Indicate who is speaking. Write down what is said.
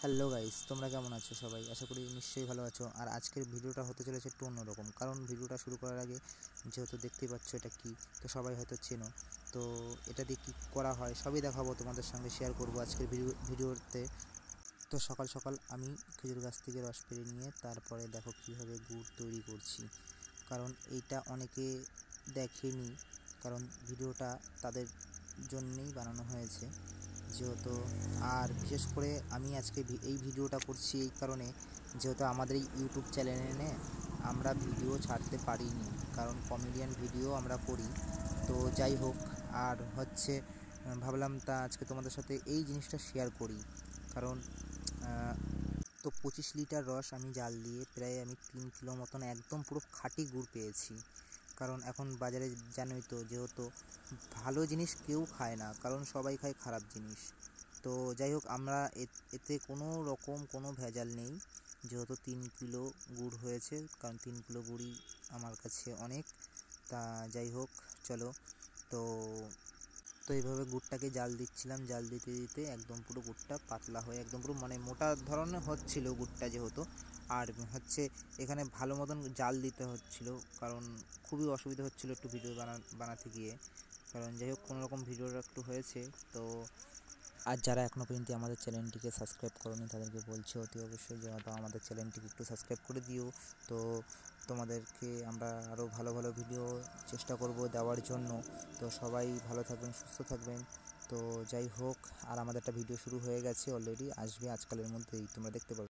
Speaker 1: Hello guys, তোমরা কেমন আছো? সবাই আশা করি নিশ্চয়ই ভালো আছো। আর আজকের ভিডিওটা হতে চলেছে একটু অন্যরকম, কারণ ভিডিওটা শুরু করার আগে যেহেতু দেখতেই পাচ্ছ এটা কি, তো সবাই হয়তো চেনো। তো এটা দিয়ে কী করা হয় সবই দেখাবো, তোমাদের সঙ্গে শেয়ার করব আজকের ভিডিওতে। তো সকাল সকাল আমি খেজুর গাছ থেকে রস পেরে নিয়ে তারপরে দেখো কীভাবে গুড় তৈরি করছি, কারণ এইটা অনেকে দেখেনি, কারণ ভিডিওটা তাদের জন্যেই বানানো হয়েছে যেহেতু। আর বিশেষ করে আমি আজকে এই ভিডিওটা করছি এই কারণে, যেহেতু আমাদের এই ইউটিউব চ্যানেলে আমরা ভিডিও ছাড়তে পারিনি, কারণ কমেডিয়ান ভিডিও আমরা করি। তো যাই হোক, আর হচ্ছে ভাবলাম তা আজকে তোমাদের সাথে এই জিনিসটা শেয়ার করি, কারণ তো 25 লিটার রস আমি জাল দিয়ে প্রায় আমি 3 কিলো মতন একদম পুরো খাঁটি গুড় পেয়েছি। কারণ এখন বাজারে জানোই তো, যেহেতু ভালো জিনিস কেউ খায় না, কারণ সবাই খায় খারাপ জিনিস। তো যাই হোক, আমরা এতে কোনো রকম কোনো ভেজাল নেই, যেহেতু 3 কিলো গুড় হয়েছে, কারণ 3 কিলো গুড়ই আমার কাছে অনেক। তা যাই হোক, চলো। তো এইভাবে গুড়টাকে জাল দিচ্ছিলাম, জাল দিতে দিতে একদম পুরো গুড়টা পাতলা হয়ে একদম পুরো মোটা ধরনের হচ্ছিল গুড়টা যেহেতু। আর হচ্ছে এখানে ভালো মতন জাল দিতে হচ্ছিল, কারণ খুবই অসুবিধা হচ্ছিল একটু ভিডিও বানাতে গিয়ে। কারণ যাই হোক, কোনোরকম ভিডিওটা একটু হয়েছে। তো আর যারা এখনও পর্যন্ত আমাদের চ্যানেলটিকে সাবস্ক্রাইব করোনি তাদেরকে বলছি অতি অবশ্যই যে আমাদের চ্যানেলটিকে একটু সাবস্ক্রাইব করে দিও। তো তোমাদেরকে আমরা আরও ভালো ভালো ভিডিও চেষ্টা করব দেওয়ার জন্য। তো সবাই ভালো থাকবেন, সুস্থ থাকবেন। তো যাই হোক, আর আমাদের একটা ভিডিও শুরু হয়ে গেছে অলরেডি, আসবে আজকালের মধ্যেই, তোমরা দেখতে পাবে।